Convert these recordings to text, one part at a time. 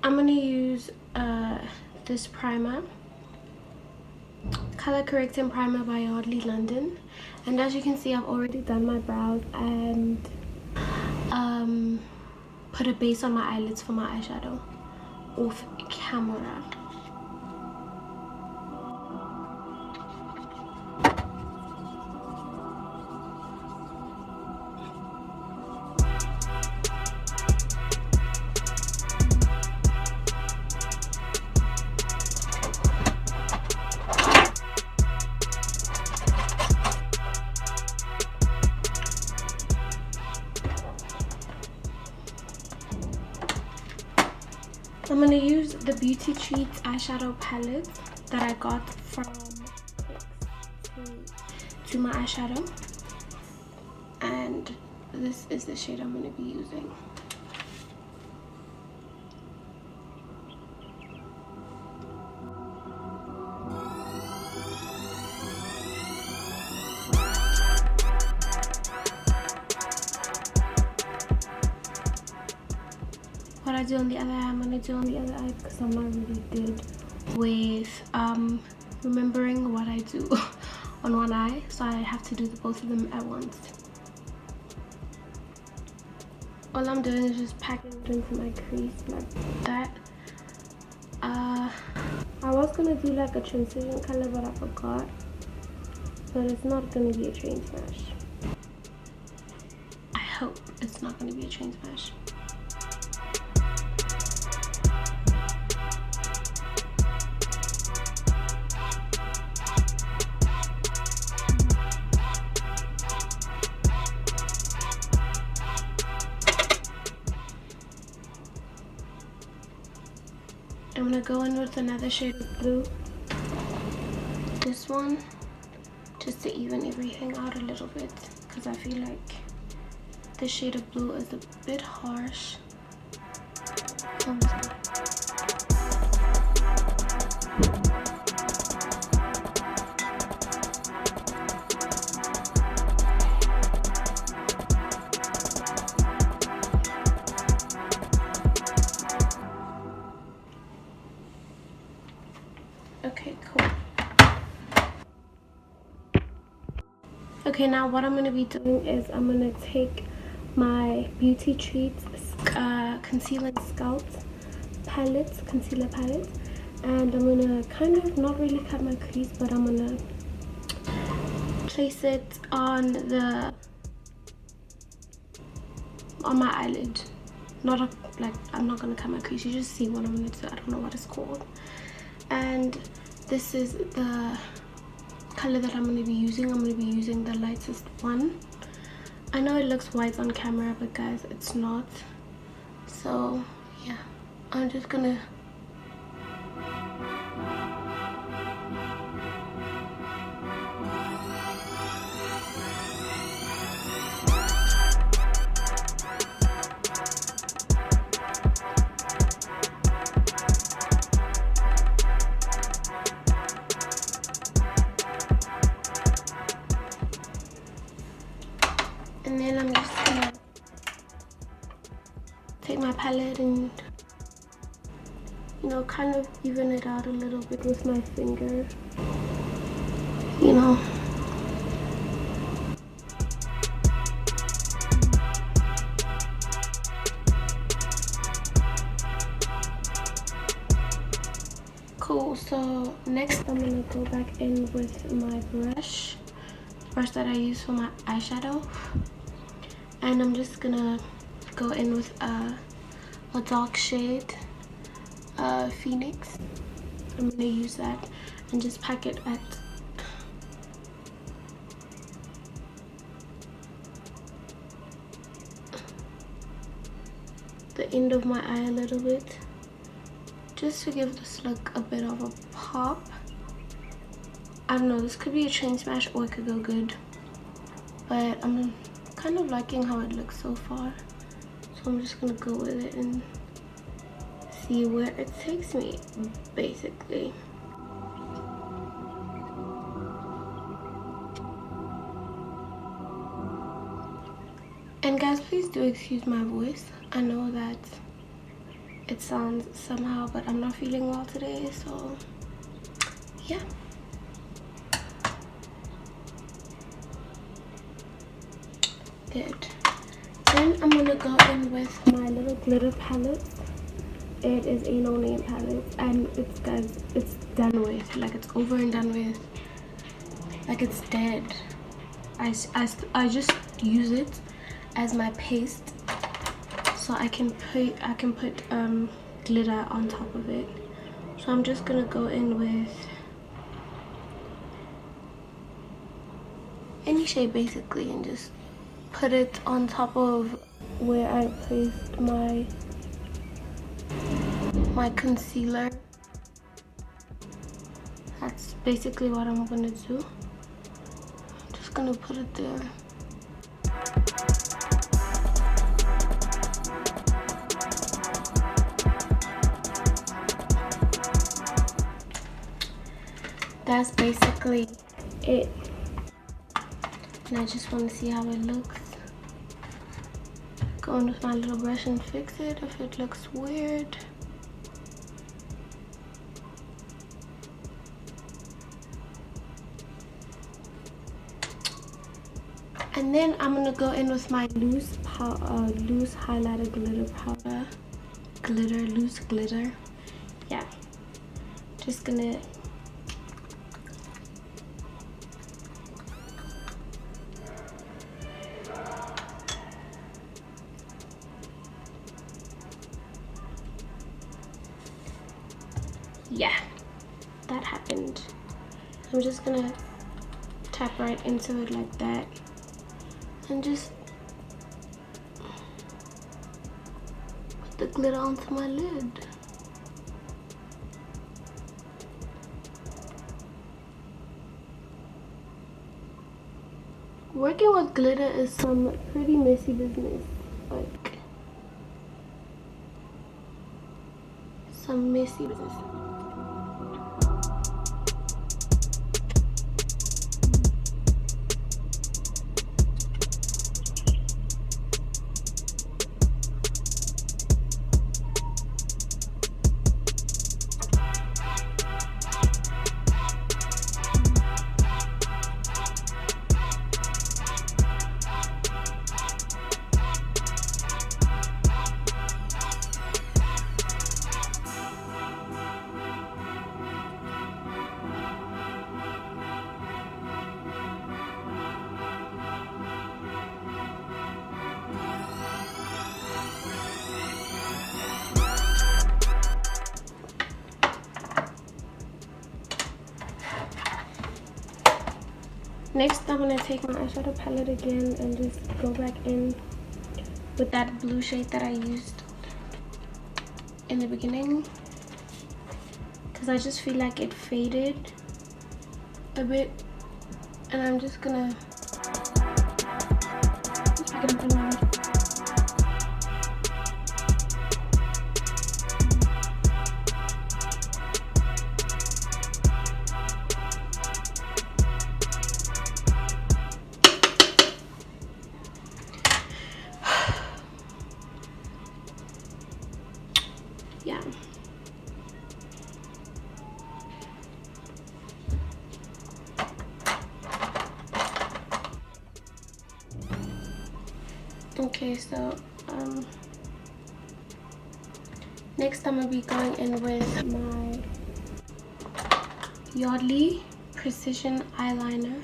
I'm gonna use this primer, color correcting primer by Yardley London, and as you can see I've already done my brows and put a base on my eyelids for my eyeshadow off camera. I'm going to use the Beauty Treats eyeshadow palette that I got from to my eyeshadow, and this is the shade I'm going to be using. What I do on the other eye, I'm going to do on the other eye because I'm not really good with remembering what I do on one eye, so I have to do both of them at once. All I'm doing is just packing it into my crease like that. I was going to do like a transition color, but I forgot. But it's not going to be a train smash. I hope it's not going to be a train smash. I'm gonna go in with another shade of blue, this one, just to even everything out a little bit, because I feel like this shade of blue is a bit harsh. Okay, cool. Okay, now what I'm going to be doing is I'm going to take my Beauty Treats Concealer Scout palette, concealer palette, and I'm going to kind of not really cut my crease, but I'm going to place it on my eyelid. Not like, I'm not going to cut my crease, you just see what I'm going to do. I don't know what it's called. And this is the color that I'm going to be using. I'm going to be using the lightest one. I know it looks white on camera, but guys, it's not. So yeah, I'm just gonna and then I'm just gonna take my palette and, you know, kind of even it out a little bit with my finger, you know. Cool, so next I'm gonna go back in with my brush that I use for my eyeshadow, and I'm just gonna go in with a dark shade, Phoenix. I'm gonna use that and just pack it at the end of my eye a little bit, just to give this look a bit of a pop. I don't know, this could be a train smash or it could go good, but I'm kind of liking how it looks so far, so I'm just gonna go with it and see where it takes me, basically. And guys, please do excuse my voice. I know that, it sounds somehow, but I'm not feeling well today, so yeah. Good. Then I'm gonna go in with my little glitter palette. It is a no-name palette, and it's, guys, it's done with. Like, it's over and done with. Like, it's dead. I just use it as my paste, so I can put glitter on top of it. So I'm just gonna go in with any shade basically, and just put it on top of where I placed my concealer. That's basically what I'm gonna do. I'm just gonna put it there. That's basically it. And I just want to see how it looks. Go in with my little brush and fix it if it looks weird. And then I'm gonna go in with my loose highlighter glitter powder. Loose glitter. Yeah. Just gonna yeah, that happened. I'm just gonna tap right into it like that and just put the glitter onto my lid. Working with glitter is some pretty messy business. Like, some messy business. Next, I'm going to take my eyeshadow palette again and just go back in with that blue shade that I used in the beginning, because I just feel like it faded a bit, and I'm just going to pick it up and around. Yeah. Okay, so next I'm gonna be going in with my Yardley Precision Eyeliner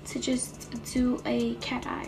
to just do a cat eye.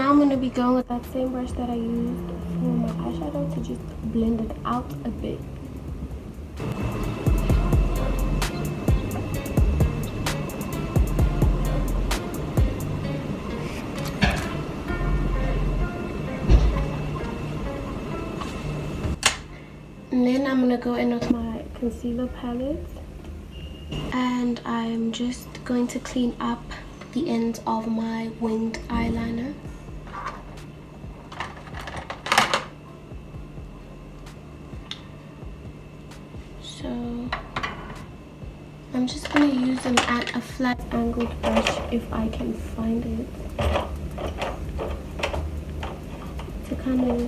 now I'm going to be going with that same brush that I used for my eyeshadow to just blend it out a bit. And then I'm going to go in with my concealer palette, and I'm just going to clean up the ends of my winged eyeliner. So I'm just going to use a flat angled brush if I can find it to kind of...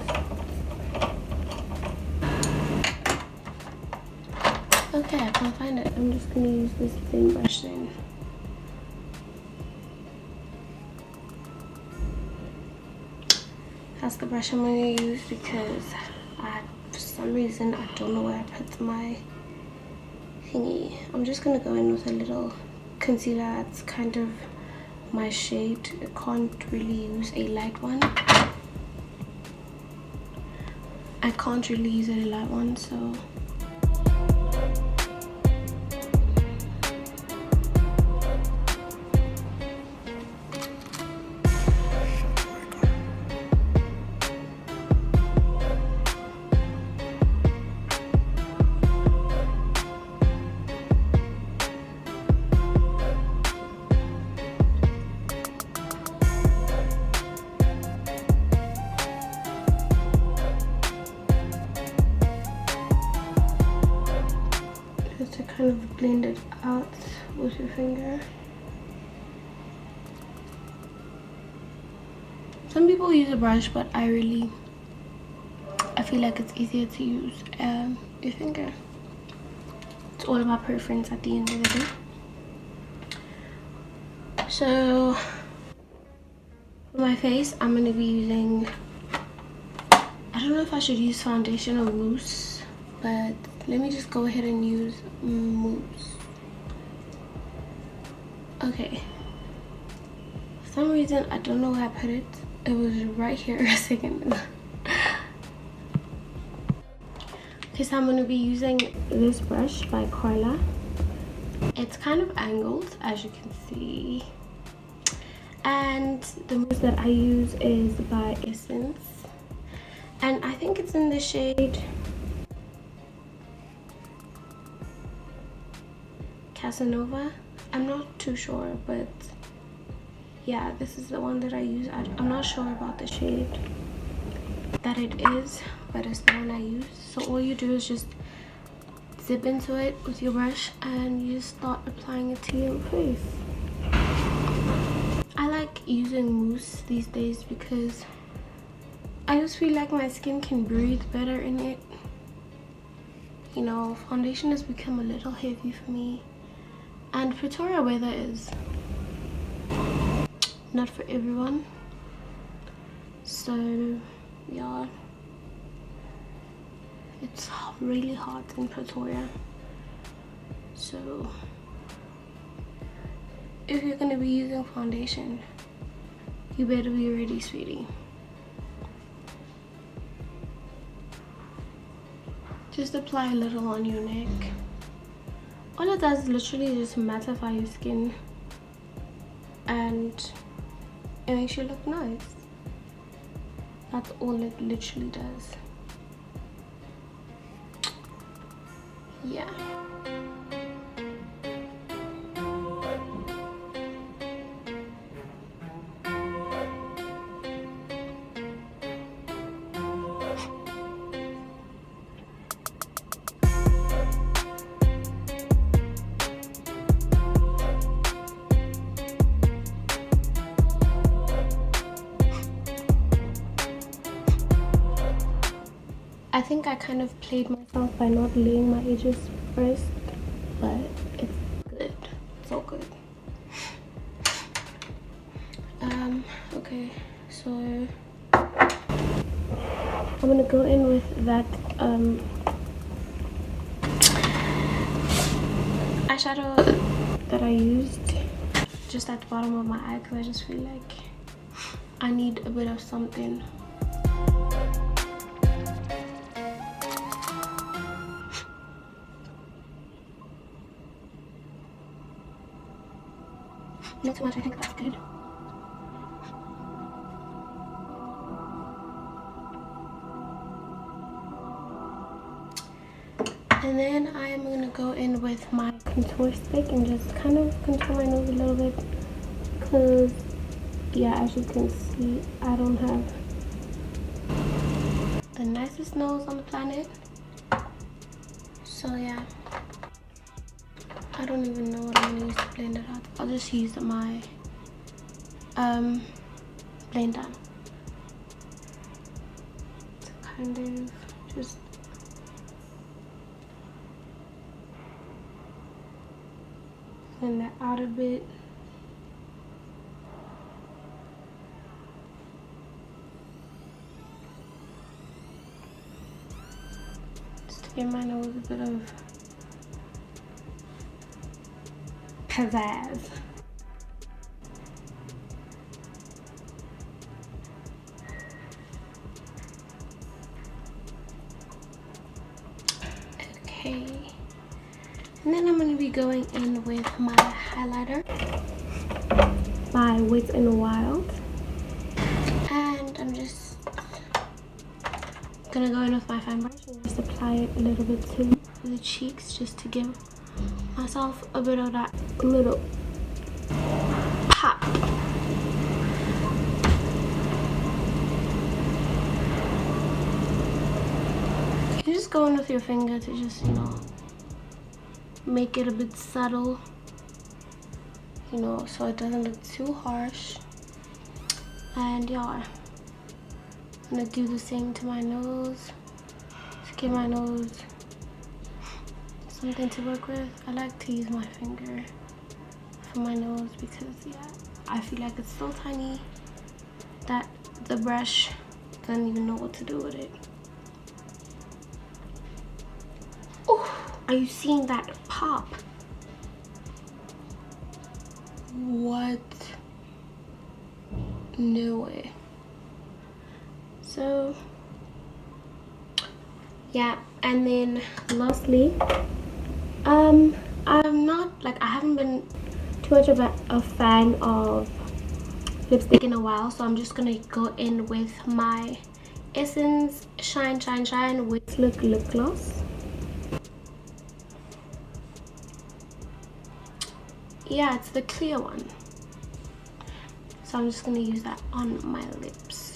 Okay, I can't find it. I'm just going to use this thin brush then. That's the brush I'm going to use because for some reason I don't know where I put my thingy. I'm just going to go in with a little concealer that's kind of my shade. I can't really use a light one. I can't really use a light one, so... to kind of blend it out with your finger. Some people use a brush, but I feel like it's easier to use your finger. It's all about preference at the end of the day. So for my face, I'm going to be using, I don't know if I should use foundation or mousse, but let me just go ahead and use mousse. Okay. For some reason, I don't know where I put it. It was right here a second. Okay, so I'm going to be using this brush by Carla. It's kind of angled, as you can see. And the mousse that I use is by Essence. And I think it's in the shade Casanova. I'm not too sure, but yeah, this is the one that I use. I'm not sure about the shade that it is, but it's the one I use. So all you do is just zip into it with your brush and you just start applying it to your face. I like using mousse these days because I just feel like my skin can breathe better in it. You know, foundation has become a little heavy for me, and Pretoria weather is not for everyone. So yeah, it's really hot in Pretoria. So if you're gonna be using foundation, you better be ready, sweetie. Just apply a little on your neck. All it does is literally just mattify your skin and it makes you look nice. That's all it literally does. Yeah. I think I kind of played myself by not laying my edges first, but it's good. It's all good. Okay, so I'm gonna go in with that eyeshadow that I used just at the bottom of my eye because I just feel like I need a bit of something. Not too much, I think that's good. And then I am going to go in with my contour stick and just kind of contour my nose a little bit, because yeah, as you can see, I don't have the nicest nose on the planet. So yeah, I don't even know what I'm going to use to blend it out. I'll just use my blend down to kind of just blend that out a bit. Just to give my nose a bit of pizzazz. Okay. And then I'm going to be going in with my highlighter by Wet n Wild. And I'm just going to go in with my fine brush and just apply it a little bit to the cheeks, just to give myself a bit of that little pop. You just go in with your finger to just, you know, make it a bit subtle, you know, so it doesn't look too harsh. And yeah, I'm gonna do the same to my nose to give my nose something to work with. I like to use my finger for my nose because yeah, I feel like it's so tiny that the brush doesn't even know what to do with it. Are you seeing that pop? What? No way. So yeah, and then lastly, I'm not like, I haven't been too much of a fan of lipstick in a while, so I'm just gonna go in with my Essence Shine Shine Shine with Look lip gloss. Yeah, it's the clear one, so I'm just gonna use that on my lips.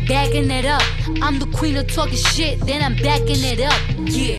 Backing it up. I'm the queen of talking shit, then I'm backing it up. Yeah.